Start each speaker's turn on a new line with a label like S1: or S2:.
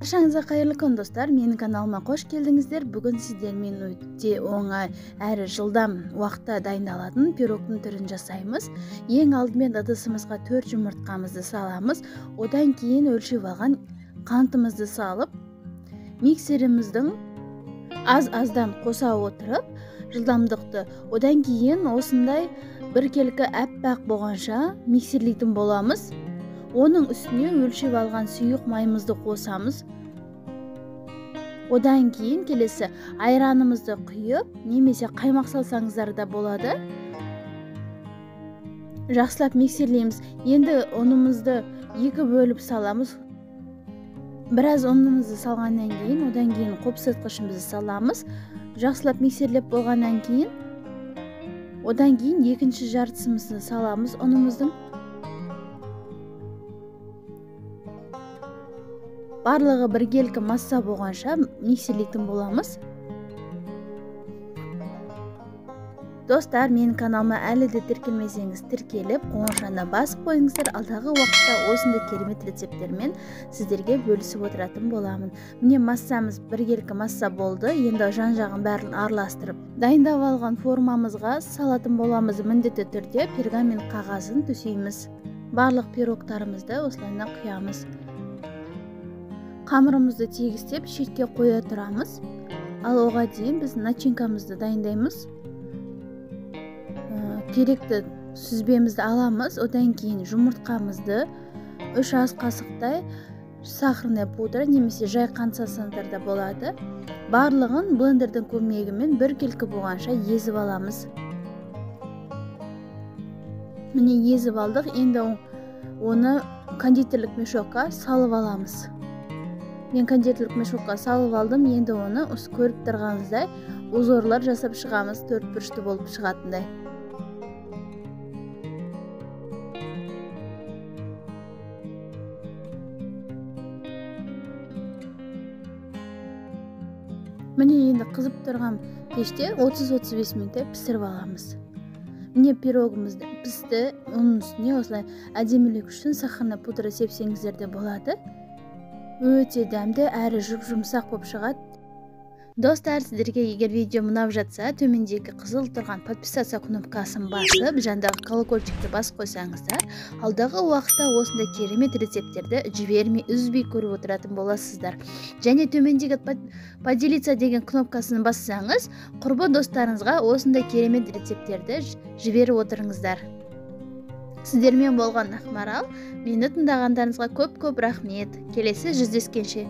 S1: Баршаңызға қайырлы күн достар, менің каналыма қош келдіңіздер. Бүгін сіздермен өте оңай әрі жылдам уақытта дайындалатын пирогтың түрін жасаймыз. Ең алдымен ыдысымызға 4 жұмыртқамызды саламыз. Одан кейін өлшеп алған қантымызды салып, миксеріміздің аз-аздан қоса отырып, жылдамдықты одан кейін осындай біркелкі әппақ болғанша миксерлейтін боламыз. Оның үстіне өлшеп алған сұйық майымызды қосамыз. Одан кейін келесі айранымызды құйып, немесе қаймақ салсаңыздар да болады. Жақсылап миксерлейміз. Енді ұнымызды 2 бөліп саламыз. Біраз ұнымызды салғаннан кейін, одан кейін қопсытқышымызды саламыз. Жақсылап миксерлеп болғаннан кейін, одан кейін екінші жартысымызды саламыз ұнымыздың. Барлығы біркелкі масса болғанша миксерлейтін боламыз. Достар, менің каналыма әлі де тіркелмесеңіз тіркеліп, қоңырауына басып қойыңыздар. Алдағы уақытта осындай керемет рецепттермен сіздерге бөлісіп отыратын боламын. Міне массамыз біркелкі масса болды. Енді жан-жағын бәрін араластырып, дайындап алған формамызға салатын боламыз. Міндетті түрде пергамент қағазын төсейміз. Барлық пирогтарымызды осылайына құямыз. Қамырымызды тегістеп шетке қоя тұрамыз. Ал оған дейін біз начинкамызды дайындаймыз. Керекті сүзбемізді аламыз. Одан кейін жұмыртқамызды 3 ас қасықтай сахарный пудра немесе жай қант салсаңыздар да болады. Барлығын блендердің көмегімен біркелкі болғанша езіп аламыз. Міне езіп алдық. Енді оны кондитерлік мешокқа салып аламыз. Мен кондитерлік мешокқа салып алдым. Енді оны көріп тұрғаныңыздай узорлар жасап шығамыз, 4 бұрышты болып шығатындай. Міне енді қызып тұрған пеште 30-35 минуттай пісіріп аламыз. Міне пирогымыз пісті. Оның үстіне осылай әдемілік үшін сахарный пудра сепсеңіздер де болады. Өте дәмді әрі жұмсақ болып шығады. Достар, сіздерге егер видео ұнап жатса, төмендегі қызыл тұрған подписаться кнопкасын басып, жандағы колокольчикті басып қойсаңыздар, алдағы уақытта осындай керемет рецепттерді жібермей, үзбей көріп отыратын боласыздар. Және төмендегі поделиться деген кнопкасын бассаңыз, құрбы достарыңызға осындай керемет рецепттерді жіберіп отырыңыздар. Сіздермен болған Ақмарал. Мені тыңдағандарыңызға көп рахмет. Келесі жүздескенше.